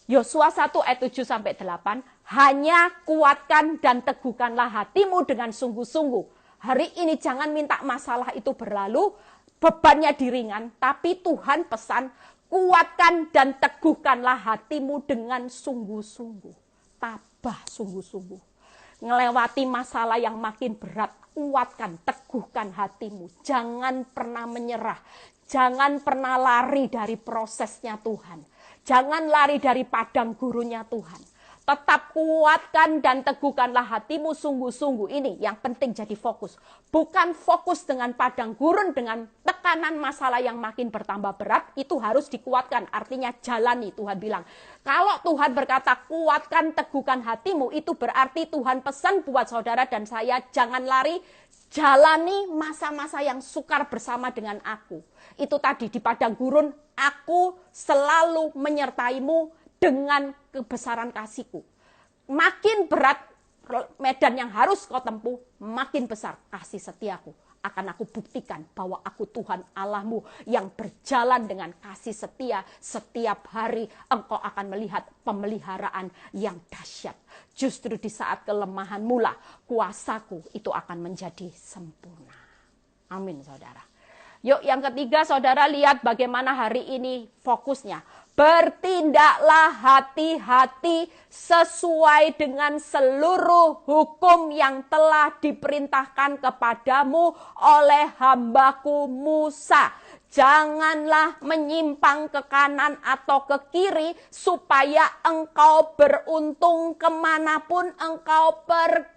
Yosua 1 ayat 7-8. Hanya kuatkan dan teguhkanlah hatimu dengan sungguh-sungguh. Hari ini jangan minta masalah itu berlalu, bebannya diringan, tapi Tuhan pesan, kuatkan dan teguhkanlah hatimu dengan sungguh-sungguh. Tabah sungguh-sungguh. Ngelewati masalah yang makin berat, kuatkan, teguhkan hatimu. Jangan pernah menyerah. Jangan pernah lari dari prosesnya Tuhan. Jangan lari dari padang gurunnya Tuhan. Tetap kuatkan dan teguhkanlah hatimu sungguh-sungguh. Ini yang penting jadi fokus. Bukan fokus dengan padang gurun, dengan tekanan masalah yang makin bertambah berat. Itu harus dikuatkan, artinya jalani. Tuhan bilang, kalau Tuhan berkata kuatkan, teguhkan hatimu, itu berarti Tuhan pesan buat saudara dan saya, jangan lari, jalani masa-masa yang sukar bersama dengan aku. Itu tadi di padang gurun, aku selalu menyertaimu dengan kebesaran kasihku. Makin berat medan yang harus kau tempuh, makin besar kasih setiaku. Akan aku buktikan bahwa aku Tuhan Allahmu yang berjalan dengan kasih setia. Setiap hari engkau akan melihat pemeliharaan yang dahsyat. Justru di saat kelemahan mula, kuasaku itu akan menjadi sempurna. Amin, saudara. Yuk yang ketiga, saudara lihat bagaimana hari ini fokusnya. Bertindaklah hati-hati sesuai dengan seluruh hukum yang telah diperintahkan kepadamu oleh hambaku Musa. Janganlah menyimpang ke kanan atau ke kiri supaya engkau beruntung kemanapun engkau pergi.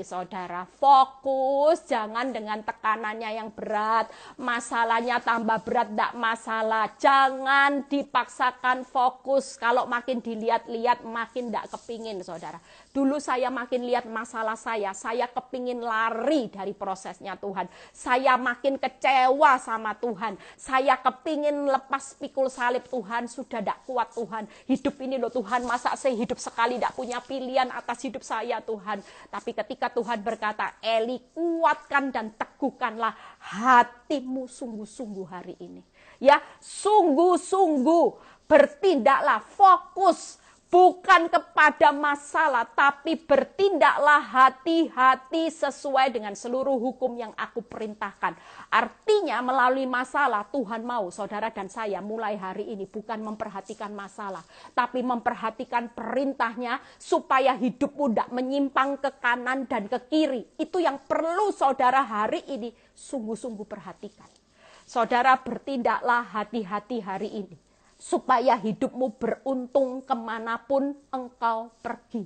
Saudara, fokus, jangan dengan tekanannya yang berat, masalahnya tambah berat, tidak masalah, jangan dipaksakan fokus. Kalau makin dilihat-lihat makin tidak kepingin, saudara. Dulu saya makin lihat masalah saya kepingin lari dari prosesnya Tuhan, saya makin kecewa sama Tuhan, saya kepingin lepas pikul salib. Tuhan, sudah tidak kuat Tuhan, hidup ini loh Tuhan, masa saya hidup sekali tidak punya pilihan atas hidup saya Tuhan. Tapi ketika Tuhan berkata, Eli, kuatkan dan teguhkanlah hatimu sungguh-sungguh hari ini. Ya, sungguh-sungguh bertindaklah, fokus. Bukan kepada masalah, tapi bertindaklah hati-hati sesuai dengan seluruh hukum yang aku perintahkan. Artinya melalui masalah, Tuhan mau saudara dan saya mulai hari ini bukan memperhatikan masalah, tapi memperhatikan perintahnya supaya hidupmu tidak menyimpang ke kanan dan ke kiri. Itu yang perlu saudara hari ini sungguh-sungguh perhatikan. Saudara bertindaklah hati-hati hari ini, supaya hidupmu beruntung kemanapun engkau pergi.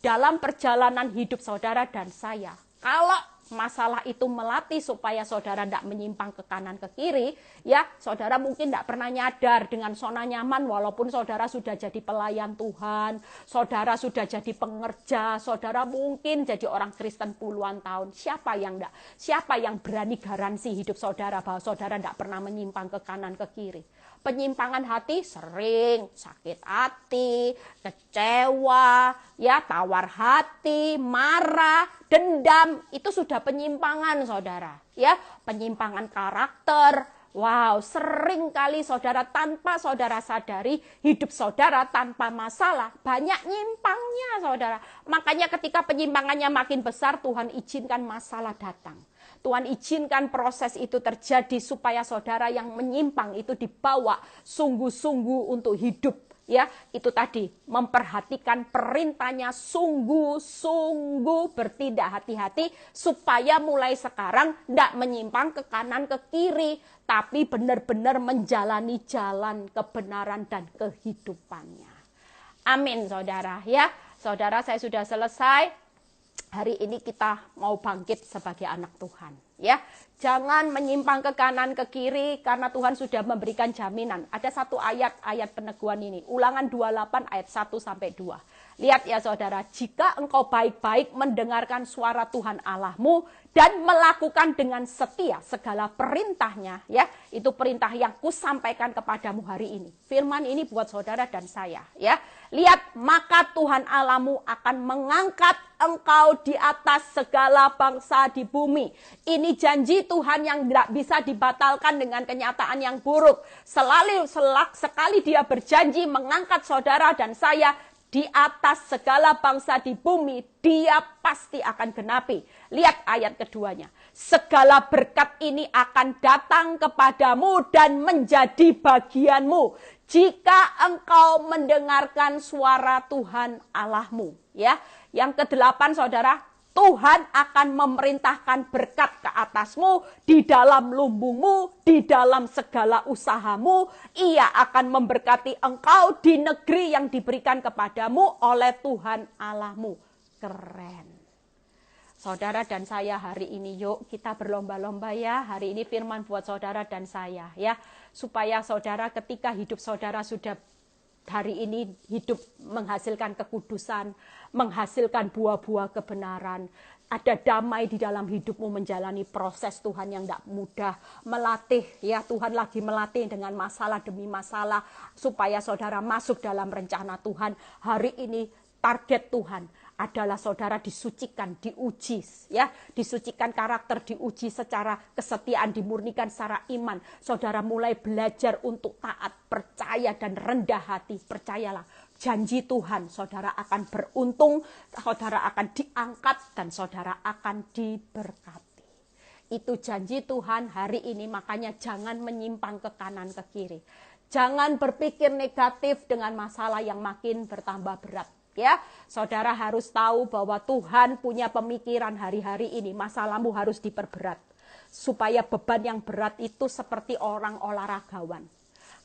Dalam perjalanan hidup saudara dan saya, kalau masalah itu melatih supaya saudara tidak menyimpang ke kanan ke kiri, ya saudara mungkin tidak pernah nyadar dengan zona nyaman walaupun saudara sudah jadi pelayan Tuhan, saudara sudah jadi pengerja, saudara mungkin jadi orang Kristen puluhan tahun. Siapa yang enggak? Siapa yang berani garansi hidup saudara bahwa saudara tidak pernah menyimpang ke kanan ke kiri? Penyimpangan hati sering, sakit hati, kecewa, ya tawar hati, marah, dendam, itu sudah penyimpangan saudara. Ya, penyimpangan karakter. Wow, sering kali saudara tanpa saudara sadari hidup saudara tanpa masalah banyak nyimpangnya saudara. Makanya ketika penyimpangannya makin besar Tuhan izinkan masalah datang. Tuhan izinkan proses itu terjadi supaya saudara yang menyimpang itu dibawa sungguh-sungguh untuk hidup. Ya, itu tadi memperhatikan perintahnya sungguh-sungguh bertindak hati-hati supaya mulai sekarang tidak menyimpang ke kanan ke kiri, tapi benar-benar menjalani jalan kebenaran dan kehidupannya. Amin saudara ya. Saudara, saya sudah selesai. Hari ini kita mau bangkit sebagai anak Tuhan, ya. Jangan menyimpang ke kanan ke kiri karena Tuhan sudah memberikan jaminan. Ada satu ayat peneguhan ini, Ulangan 28 ayat 1 sampai 2. Lihat ya saudara, jika engkau baik-baik mendengarkan suara Tuhan Allahmu dan melakukan dengan setia segala perintahnya, ya, itu perintah yang kusampaikan kepadamu hari ini. Firman ini buat saudara dan saya, ya. Lihat, maka Tuhan Allahmu akan mengangkat engkau di atas segala bangsa di bumi. Ini janji Tuhan yang tidak bisa dibatalkan dengan kenyataan yang buruk. Sekali dia berjanji mengangkat saudara dan saya di atas segala bangsa di bumi, dia pasti akan genapi. Lihat ayat keduanya. Segala berkat ini akan datang kepadamu dan menjadi bagianmu jika engkau mendengarkan suara Tuhan Allahmu. Ya, yang kedelapan saudara, Tuhan akan memerintahkan berkat ke atasmu, di dalam lumbungmu, di dalam segala usahamu. Ia akan memberkati engkau di negeri yang diberikan kepadamu oleh Tuhan Allahmu. Keren. Saudara dan saya hari ini yuk kita berlomba-lomba ya. Hari ini firman buat saudara dan saya ya. Supaya saudara ketika hidup saudara sudah hari ini hidup menghasilkan kekudusan, menghasilkan buah-buah kebenaran, ada damai di dalam hidupmu menjalani proses Tuhan yang tidak mudah, melatih ya, Tuhan lagi melatih dengan masalah demi masalah supaya saudara masuk dalam rencana Tuhan. Hari ini target Tuhan adalah saudara disucikan, diuji ya, disucikan karakter, diuji secara kesetiaan, dimurnikan secara iman. Saudara mulai belajar untuk taat, percaya dan rendah hati. Percayalah, janji Tuhan, saudara akan beruntung, saudara akan diangkat dan saudara akan diberkati. Itu janji Tuhan hari ini, makanya jangan menyimpang ke kanan ke kiri. Jangan berpikir negatif dengan masalah yang makin bertambah berat. Ya, saudara harus tahu bahwa Tuhan punya pemikiran hari-hari ini. Masalahmu harus diperberat. Supaya beban yang berat itu seperti orang olahragawan.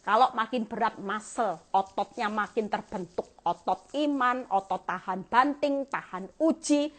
Kalau makin berat muscle, ototnya makin terbentuk. Otot iman, otot tahan banting, tahan uji,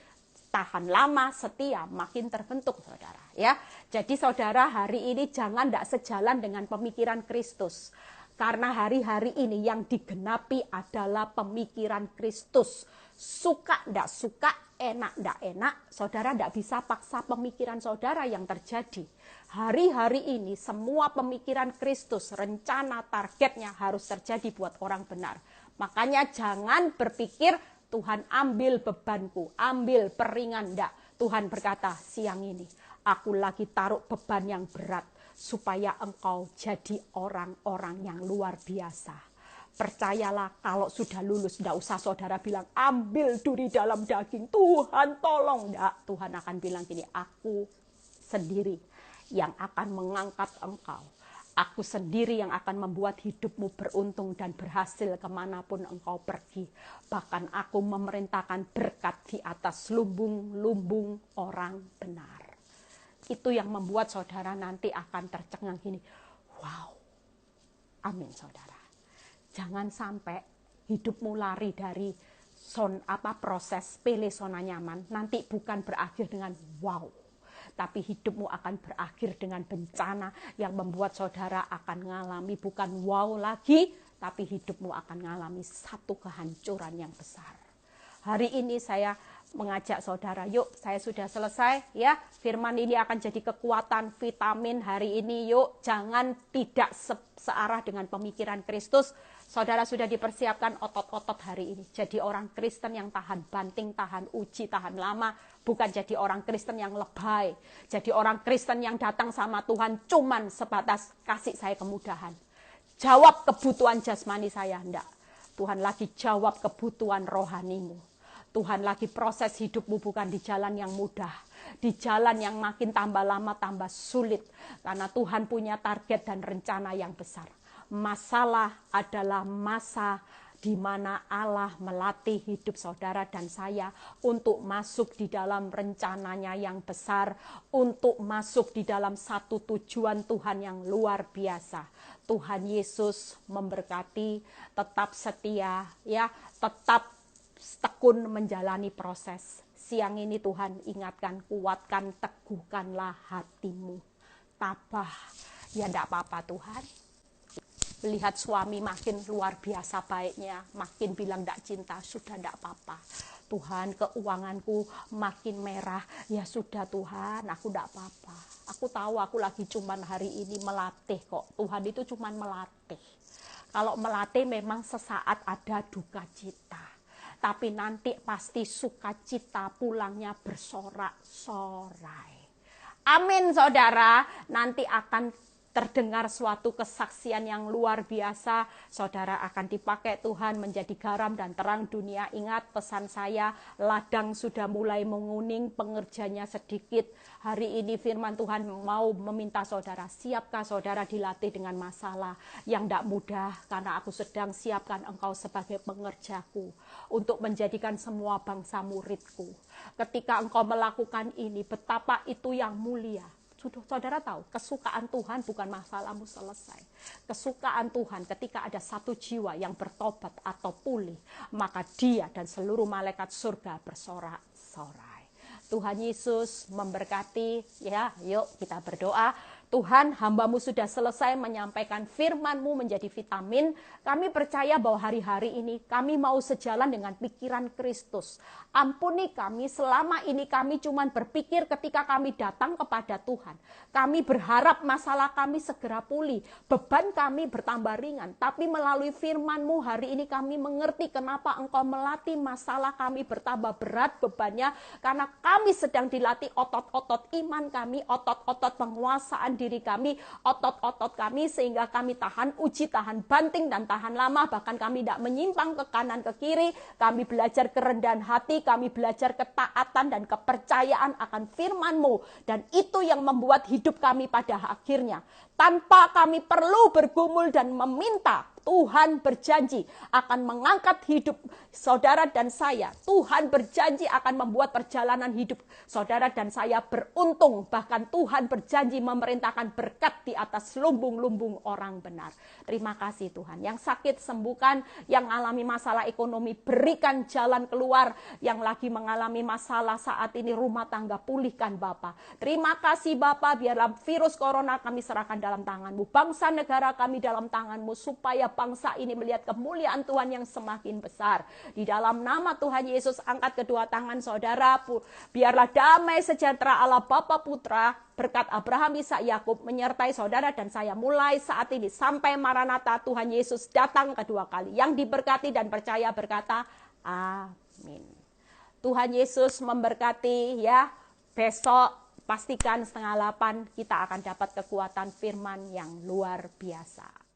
tahan lama, setia, makin terbentuk saudara. Ya, jadi saudara hari ini jangan tidak sejalan dengan pemikiran Kristus. Karena hari-hari ini yang digenapi adalah pemikiran Kristus. Suka tidak suka, enak tidak enak, saudara tidak bisa paksa pemikiran saudara yang terjadi. Hari-hari ini semua pemikiran Kristus, rencana targetnya harus terjadi buat orang benar. Makanya jangan berpikir Tuhan ambil bebanku, ambil peringan. Tidak. Tuhan berkata siang ini, aku lagi taruh beban yang berat. Supaya engkau jadi orang-orang yang luar biasa. Percayalah kalau sudah lulus, tidak usah saudara bilang, ambil duri dalam daging, Tuhan tolong. Tidak, Tuhan akan bilang gini, aku sendiri yang akan mengangkat engkau. Aku sendiri yang akan membuat hidupmu beruntung dan berhasil kemanapun engkau pergi. Bahkan aku memerintahkan berkat di atas lumbung-lumbung orang benar. Itu yang membuat saudara nanti akan tercengang gini. Wow. Amin saudara. Jangan sampai hidupmu lari dari proses pilih zona nyaman. Nanti bukan berakhir dengan wow. tapi hidupmu akan berakhir dengan bencana yang membuat saudara akan mengalami bukan wow lagi, tapi hidupmu akan mengalami satu kehancuran yang besar. Hari ini saya mengajak saudara, yuk saya sudah selesai ya. Firman ini akan jadi kekuatan, vitamin hari ini. Yuk jangan tidak searah dengan pemikiran Kristus. Saudara sudah dipersiapkan otot-otot hari ini. Jadi orang Kristen yang tahan banting, tahan uji, tahan lama. Bukan jadi orang Kristen yang lebay. Jadi orang Kristen yang datang sama Tuhan cuman sebatas kasih saya kemudahan. Jawab kebutuhan jasmani saya, enggak. Tuhan lagi jawab kebutuhan rohanimu. Tuhan lagi proses hidupmu bukan di jalan yang mudah. Di jalan yang makin tambah lama tambah sulit. Karena Tuhan punya target dan rencana yang besar. Masalah adalah masa di mana Allah melatih hidup saudara dan saya untuk masuk di dalam rencananya yang besar. Untuk masuk di dalam satu tujuan Tuhan yang luar biasa. Tuhan Yesus memberkati, tetap setia, ya, tetap tekun menjalani proses. Siang ini Tuhan ingatkan, kuatkan, teguhkanlah hatimu. Tabah, ya enggak apa-apa Tuhan. Lihat suami makin luar biasa baiknya, makin bilang enggak cinta, sudah enggak apa-apa. Tuhan, keuanganku makin merah, ya sudah Tuhan, aku enggak apa-apa. Aku tahu aku lagi cuman hari ini melatih kok. Tuhan itu cuman melatih. Kalau melatih memang sesaat ada duka cita. Tapi nanti pasti sukacita pulangnya bersorak-sorai. Amin saudara, nanti akan terdengar suatu kesaksian yang luar biasa. Saudara akan dipakai Tuhan menjadi garam dan terang dunia. Ingat pesan saya, ladang sudah mulai menguning, pengerjanya sedikit. Hari ini firman Tuhan mau meminta saudara, siapkah saudara dilatih dengan masalah yang tidak mudah, karena aku sedang siapkan engkau sebagai pengerjaku untuk menjadikan semua bangsa muridku. Ketika engkau melakukan ini, betapa itu yang mulia. Saudara tahu, kesukaan Tuhan bukan masalahmu selesai. Kesukaan Tuhan ketika ada satu jiwa yang bertobat atau pulih, maka dia dan seluruh malaikat surga bersorak-sorai. Tuhan Yesus memberkati, ya, yuk kita berdoa. Tuhan, hamba-Mu sudah selesai menyampaikan firman-Mu menjadi vitamin. Kami percaya bahwa hari-hari ini kami mau sejalan dengan pikiran Kristus. Ampuni kami, selama ini kami cuma berpikir ketika kami datang kepada Tuhan. Kami berharap masalah kami segera pulih, beban kami bertambah ringan. Tapi melalui firman-Mu hari ini kami mengerti kenapa Engkau melatih masalah kami bertambah berat bebannya. Karena kami sedang dilatih otot-otot iman kami, otot-otot penguasaan diri kami, otot-otot kami, sehingga kami tahan uji, tahan banting, dan tahan lama. Bahkan kami tidak menyimpang ke kanan ke kiri. Kami belajar kerendahan hati, kami belajar ketaatan dan kepercayaan akan firman-Mu. Dan itu yang membuat hidup kami pada akhirnya, tanpa kami perlu bergumul dan meminta, Tuhan berjanji akan mengangkat hidup saudara dan saya. Tuhan berjanji akan membuat perjalanan hidup saudara dan saya beruntung. Bahkan Tuhan berjanji memerintahkan berkat di atas lumbung-lumbung orang benar. Terima kasih Tuhan. Yang sakit sembuhkan, yang mengalami masalah ekonomi berikan jalan keluar, yang lagi mengalami masalah saat ini rumah tangga pulihkan Bapa. Terima kasih Bapa, biarlah virus corona kami serahkan dalam tangan-Mu. Bangsa negara kami dalam tangan-Mu, supaya bangsa ini melihat kemuliaan Tuhan yang semakin besar. Di dalam nama Tuhan Yesus, angkat kedua tangan saudara. Biarlah damai sejahtera Allah Bapa Putra, berkat Abraham, Ishak, Yakub menyertai saudara dan saya mulai saat ini sampai Maranatha Tuhan Yesus datang kedua kali. Yang diberkati dan percaya berkata, amin. Tuhan Yesus memberkati ya. Besok pastikan 7:30 kita akan dapat kekuatan firman yang luar biasa.